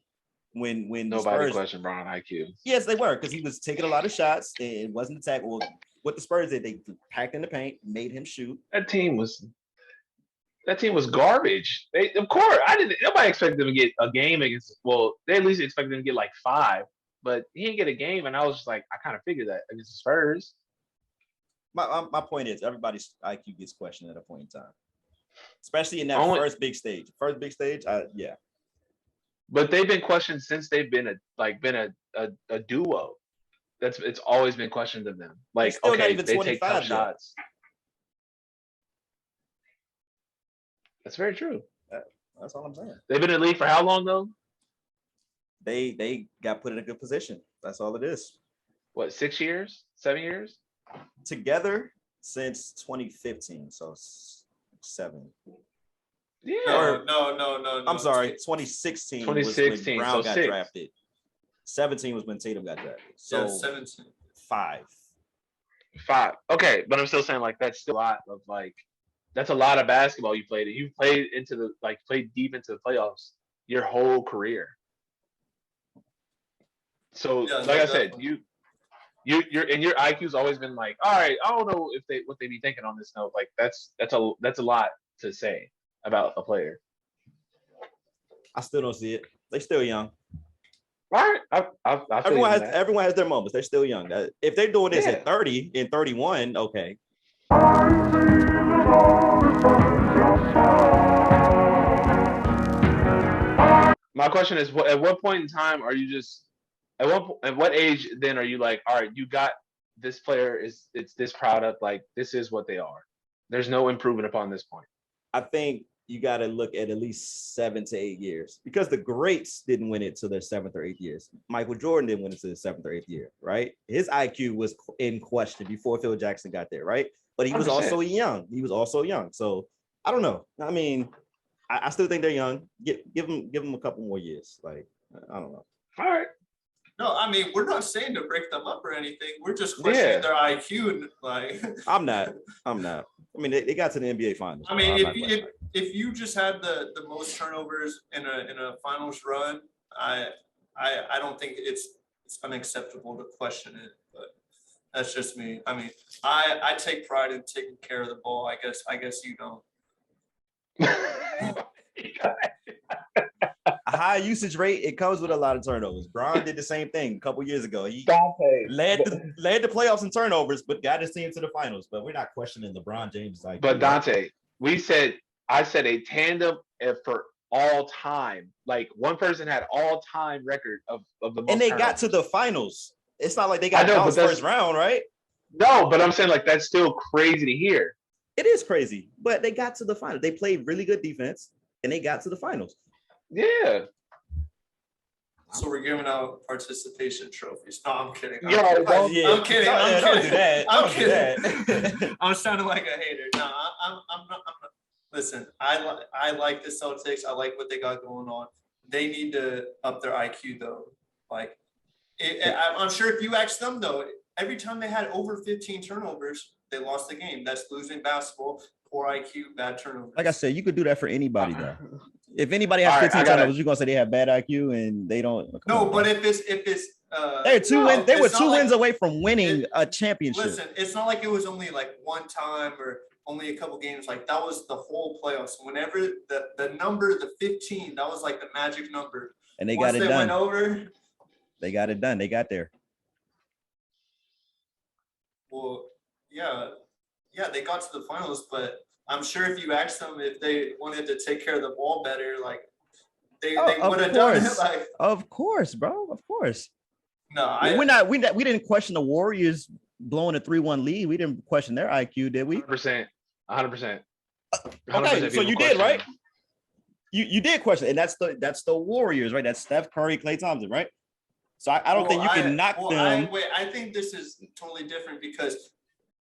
S5: when
S3: Nobody questioned Brown IQ.
S5: Yes, they were because he was taking a lot of shots and wasn't attacked. Well, what the Spurs did, they packed in the paint, made him shoot.
S3: That team was garbage. Of course, nobody expected them to get a game against. Well, they at least expected them to get like 5, but he didn't get a game, and I was just like, I kind of figured that against the Spurs.
S5: My point is, everybody's IQ gets questioned at a point in time, especially in that first big stage. Yeah.
S3: But they've been questioned since they've been a duo. It's always been questioned of them. Like, okay, they take tough shots. That's very true.
S5: That's all I'm saying.
S3: They've been in the league for how long though?
S5: They got put in a good position. That's all it is.
S3: What, 6 years? 7 years?
S5: Together since 2015, so 7.
S3: Yeah.
S4: No.
S5: I'm sorry, 2016.
S3: 2016,
S5: was when Brown
S3: so
S5: got
S3: 6.
S5: drafted. 17 was when Tatum got drafted. So
S4: yeah, 17.
S5: 5.
S3: Okay, but I'm still saying like that's still a lot of like that's a lot of basketball you played. You played played deep into the playoffs your whole career. So
S4: Yeah,
S3: like I said, your IQ's always been like, all right, I don't know what they be thinking on this note. Like that's a lot to say about a player.
S5: I still don't see it. They're still young.
S3: All right,
S5: Everyone has their moments. They're still young. If they're doing this at 30 and 31, okay.
S3: My question is, at what point in time are you just at what age then are you like, all right, you got this player it's this product, like this is what they are. There's no improvement upon this point.
S5: I think you got to look at least 7 to 8 years because the greats didn't win it to their 7th or 8th years. Michael Jordan didn't win it to his 7th or 8th year, right? His IQ was in question before Phil Jackson got there, right? But he was 100%. also young. So I don't know. I mean, I still think they're young. Give them a couple more years. Like, I don't know.
S3: All right.
S4: No, I mean, we're not saying to break them up or anything. We're just questioning their IQ and like.
S5: I'm not. I mean, they got to the NBA finals.
S4: I mean, if you just had the most turnovers in a finals run, I don't think it's unacceptable to question it. But that's just me. I mean, I take pride in taking care of the ball. I guess you don't.
S5: A high usage rate, it comes with a lot of turnovers. Bron did the same thing a couple years ago. He
S3: Dante
S5: led the playoffs in turnovers, but got his team to the finals. But we're not questioning LeBron James. Like,
S3: But Dante, I said a tandem for all time. Like one person had all time record of the most.
S5: And they
S3: turnovers.
S5: got to the finals. It's not like they got
S3: bounced
S5: first round, right?
S3: No, but I'm saying like that's still crazy to hear.
S5: It is crazy, but they got to the finals. They played really good defense, and they got to the finals.
S3: Yeah.
S4: So we're giving out participation trophies. No, I'm kidding.
S3: I'm kidding.
S5: Don't do that.
S4: I'm
S5: Don't do
S4: kidding. I'm sounding like a hater. No, I'm not. Listen, I like the Celtics. I like what they got going on. They need to up their IQ though. Like, I'm sure if you ask them though, every time they had over 15 turnovers, they lost the game. That's losing basketball. Poor IQ, bad turnovers.
S5: Like I said, you could do that for anybody though. If anybody has 15 turnovers, you're gonna say they have bad IQ and they don't.
S4: No, but if it's
S5: they were two wins away from winning a championship.
S4: Listen, it's not like it was only like one time or only a couple games. Like that was the whole playoffs. Whenever the number, the 15, that was like the magic number.
S5: And they got it done.
S4: Went over.
S5: They got it done. They got there.
S4: Well, yeah, they got to the finals, but I'm sure if you asked them if they wanted to take care of the ball better, like they would have done it. Like,
S5: of course, bro. Of course.
S4: No,
S5: we didn't question the Warriors blowing a 3-1 lead. We didn't question their IQ, did we?
S3: 100%.
S5: Okay, so you did, right? You did question, and that's the Warriors, right? That's Steph Curry, Klay Thompson, right? So I don't think you can knock them.
S4: I think this is totally different because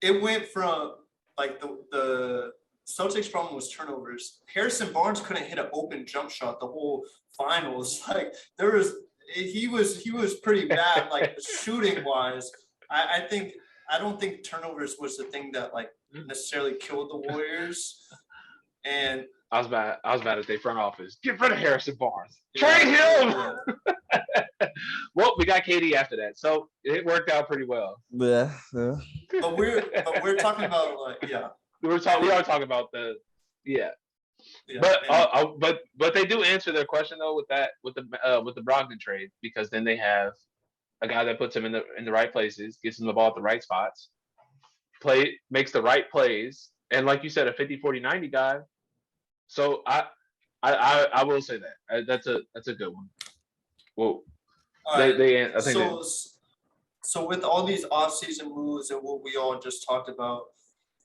S4: it went from like the Celtics' problem was turnovers. Harrison Barnes couldn't hit an open jump shot the whole finals. Like he was pretty bad, like shooting wise. I don't think turnovers was the thing that like necessarily killed the Warriors. And
S3: I was mad at their front office. Get rid of Harrison Barnes. Trade him.
S4: Yeah.
S3: Well, we got KD after that, so it worked out pretty well.
S5: Yeah.
S4: But we're talking about like
S3: We are talking about the but they do answer their question though with the Brogdon trade, because then they have a guy that puts him in the right places, gets him the ball at the right spots, makes the right plays, and like you said, a 50-40-90 guy. So I will say that that's a good one. Well,
S4: right.
S3: I think
S4: so with all these offseason moves and what we all just talked about,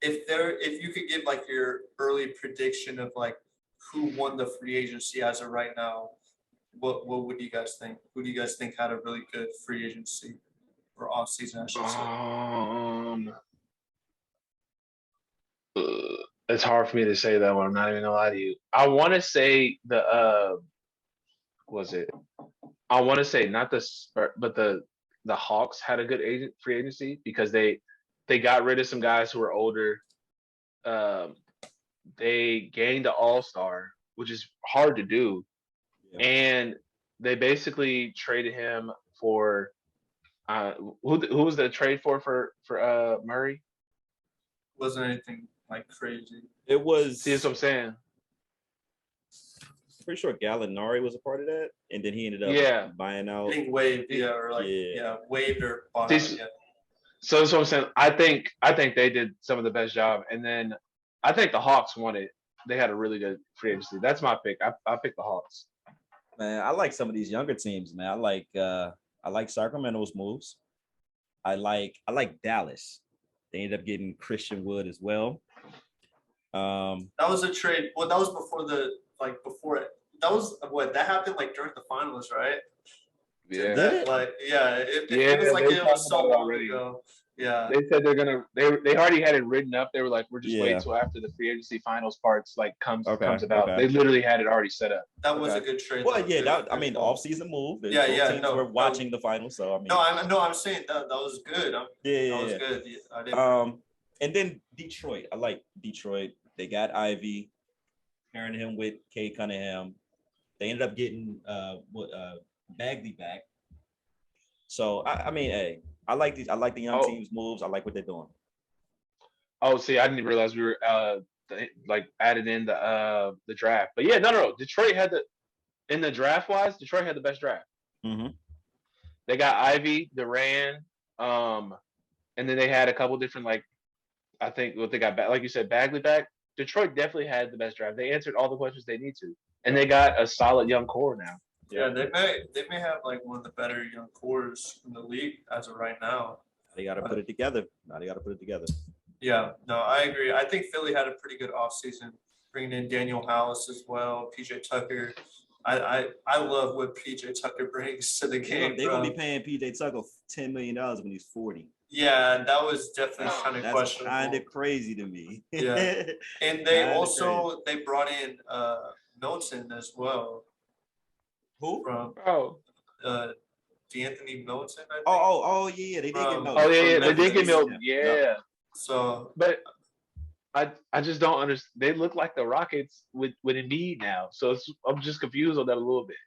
S4: if you could give like your early prediction of like who won the free agency as of right now, what would you guys think? Who do you guys think had a really good free agency or offseason, I should say?
S3: It's hard for me to say that one. I'm not even gonna lie to you. I want to say I want to say not the Spurs, but the Hawks had a good free agency because they got rid of some guys who were older. They gained an all-star, which is hard to do. Yeah. And they basically traded him for who was the trade for Murray?
S4: Wasn't anything like crazy.
S5: It was.
S3: See, that's what I'm saying.
S5: Pretty sure Gallinari was a part of that, and then he ended up buying out.
S4: I think waived, waived or bought out. Yeah.
S3: So that's what I'm saying. I think they did some of the best job, and then I think the Hawks won it. They had a really good free agency. That's my pick. I picked the Hawks.
S5: Man, I like some of these younger teams, man. I like Sacramento's moves. I like Dallas. They ended up getting Christian Wood as well.
S4: That was a trade. Well, that was before it. That was that happened like during the finals, right?
S3: Yeah.
S4: It was like it was so long ago. Yeah.
S3: They said they already had it written up. They were like, we're just
S5: Yeah.
S3: waiting till after the free agency finals parts like comes about.
S5: Okay.
S3: They literally had it already set up.
S4: That was a
S5: Okay.
S4: good trade.
S5: Well,
S4: though.
S5: yeah,
S4: Good-
S5: I mean,
S4: good call.
S5: off-season move.
S4: Yeah,
S5: Both
S4: yeah,
S5: teams
S4: no,
S5: were
S4: no.
S5: watching the finals, so I mean,
S4: I'm saying that was good. That was
S5: yeah.
S4: good. Yeah, I didn't.
S5: And then Detroit. I like Detroit. They got Ivy, pairing him with Kay Cunningham. They ended up getting Bagley back. So I mean, hey, I like these. I like the young teams' moves. I like what they're doing.
S3: Oh, see, I didn't realize we were like added in the draft. But yeah, no. Detroit had in the draft wise, Detroit had the best draft.
S5: Mm-hmm.
S3: They got Ivy, Duran, and then they had a couple different I think what they got back, like you said, Bagley back. Detroit definitely had the best draft. They answered all the questions they need to, and they got a solid young core now.
S4: Yeah, they may have like one of the better young cores in the league as of right now.
S5: They got to put it together. Now they got to put it together.
S4: Yeah, no, I agree. I think Philly had a pretty good offseason, bringing in Daniel House as well, PJ Tucker. I love what PJ Tucker brings to the game.
S5: They're gonna be paying PJ Tucker $10 million when he's 40.
S4: Yeah, that was definitely kind of
S5: That's
S4: questionable.
S5: kind of crazy to me.
S4: Yeah, and they brought in Milton as well.
S5: Who?
S4: From D'Anthony Milton, I think.
S5: Oh yeah, they did get Milton.
S3: Oh yeah, they
S4: Memphis.
S3: did get Milton. Yeah.
S4: So,
S3: but I just don't understand. They look like the Rockets with Embiid now, so I'm just confused on that a little bit.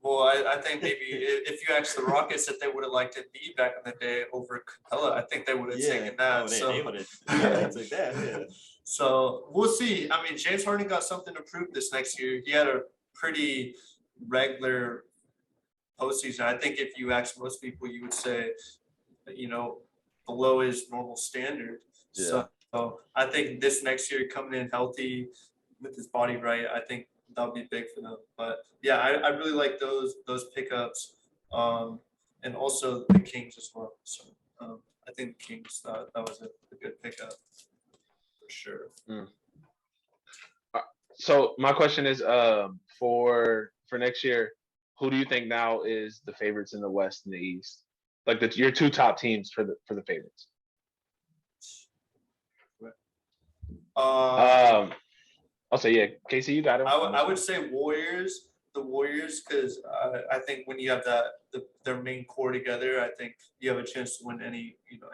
S4: Well, I think maybe if you asked the Rockets if they would have liked Embiid back in the day over Capella, I think they would have taken that.
S5: They would have took that. Yeah.
S4: So we'll see. I mean, James Harden got something to prove this next year. He had a pretty regular postseason. I think if you ask most people, you would say, below his normal standard.
S5: Yeah.
S4: So I think this next year coming in healthy with his body right, I think that'll be big for them. But yeah, I really like those pickups, and also the Kings as well. So I think the Kings that was a good pickup for sure.
S3: So my question is, for next year, who do you think now is the favorites in the West and the East? Like your two top teams for the favorites. I'll say, yeah, Casey, you got it.
S4: I would say Warriors, because I think when you have their main core together, I think you have a chance to win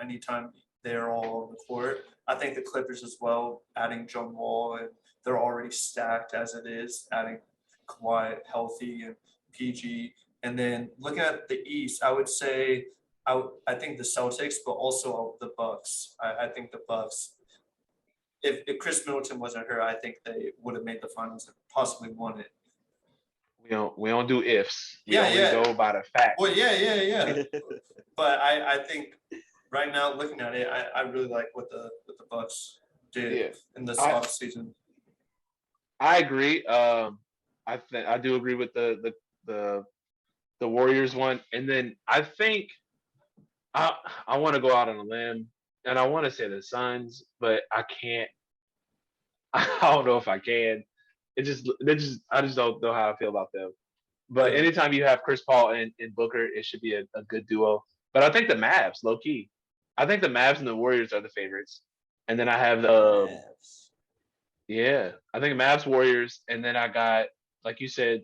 S4: anytime they're all on the court. I think the Clippers as well, adding John Wall, and they're already stacked as it is, adding Kawhi healthy and PG. And then looking at the East, I would say I think the Celtics, but also the Bucks. I think the Bucks. If Chris Middleton wasn't hurt, I think they would have made the finals and possibly won it.
S3: We don't do ifs. We
S4: only
S3: go by the facts.
S4: Well, yeah. But I think right now, looking at it, I really like what the Bucks did in this offseason.
S3: I agree. I do agree with the Warriors one, and then I think I want to go out on a limb, and I want to say the Suns, but I can't. I don't know if I can. I just don't know how I feel about them. But anytime you have Chris Paul and Booker, it should be a good duo. But I think the Mavs, low key. I think the Mavs and the Warriors are the favorites. And then I have the Mavs. Yeah. I think Mavs, Warriors, and then I got, like you said,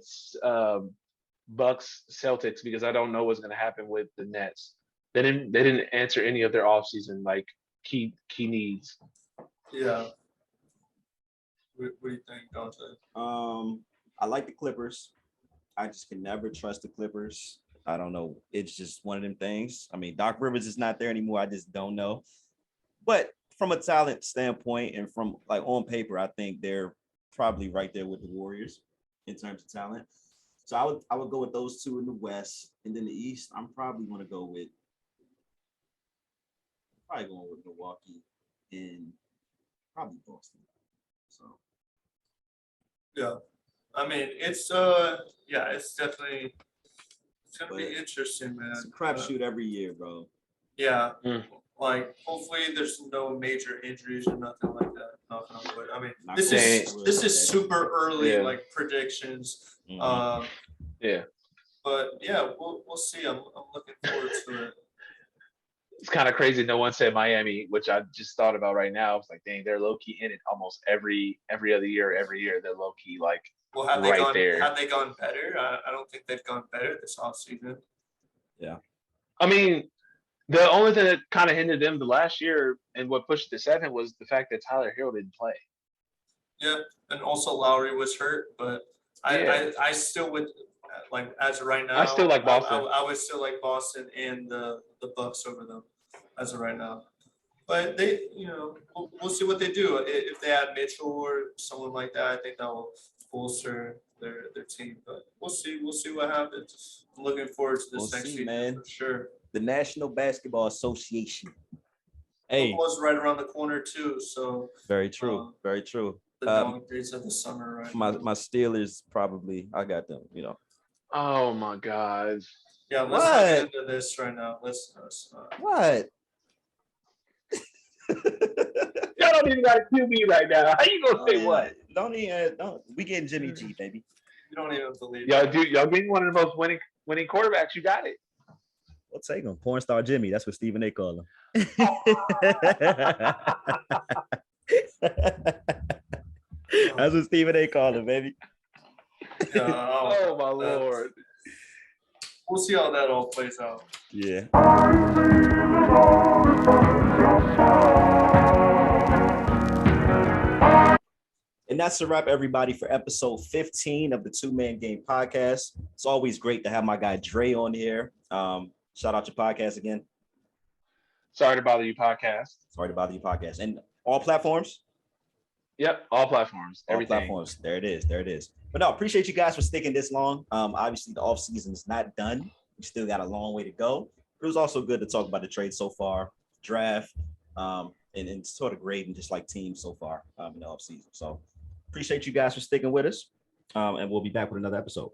S3: Bucks, Celtics, because I don't know what's gonna happen with the Nets. They didn't answer any of their offseason key needs.
S4: Yeah. What do you think, Dante?
S5: I like the Clippers. I just can never trust the Clippers. I don't know. It's just one of them things. I mean, Doc Rivers is not there anymore. I just don't know. But from a talent standpoint and from on paper, I think they're probably right there with the Warriors in terms of talent. So I would go with those two in the West, and then the East. I'm probably going to go with Milwaukee and probably Boston. So
S4: yeah, I mean it's definitely gonna be interesting, man.
S5: It's a crapshoot every year, bro.
S4: Yeah, hopefully there's no major injuries or nothing like that. Nothing on wood. I mean, this is super early predictions.
S3: Yeah.
S4: But yeah, we'll see. I'm looking forward to it.
S3: It's kind of crazy. No one said Miami, which I just thought about right now. It's like, dang, they're low key in it almost every other year. Every year they're low key like
S4: Well,
S3: right there.
S4: have they gone better? I don't think they've gone better this offseason.
S5: Yeah.
S3: I mean, the only thing that kind of hindered them the last year and what pushed it to 7 was the fact that Tyler Hero didn't play.
S4: Yeah, and also Lowry was hurt, but I still would like as of right now.
S3: I still like Boston.
S4: I would still like Boston and the Bucks over them as of right now. But they, we'll see what they do. If they add Mitchell or someone like that, I think that will bolster their team. But we'll see. We'll see what happens. I'm looking forward to this next season, man. For sure.
S5: The National Basketball Association. Hey,
S4: football's right around the corner too. So
S5: very true. Very true.
S4: The dog days of the summer, right?
S5: My Steelers probably. I got them.
S3: Oh my God.
S4: Yeah, let's not get into this right now. Let's
S5: what?
S3: Y'all don't even got a QB right now. How you gonna say what?
S5: Don't. We getting Jimmy G, baby.
S4: You don't even believe.
S3: Y'all getting one of the most winning quarterbacks. You got it.
S5: We'll take him. Porn star Jimmy. That's what Stephen A. call him. That's what Stephen A. call him, baby.
S4: Yeah,
S3: oh my Lord.
S4: We'll see how that all plays out.
S5: Yeah. And that's a wrap, everybody, for episode 15 of the Two Man Game podcast. It's always great to have my guy Dre on here. Shout out your podcast again.
S3: Sorry to bother you, podcast.
S5: Sorry to bother you, podcast. And all platforms?
S3: Yep, all platforms. Everything.
S5: All platforms. There it is. But no, appreciate you guys for sticking this long. Obviously, the offseason is not done. We still got a long way to go. But it was also good to talk about the trade so far, draft, and sort of grading just like teams so far in the offseason. So appreciate you guys for sticking with us. And we'll be back with another episode.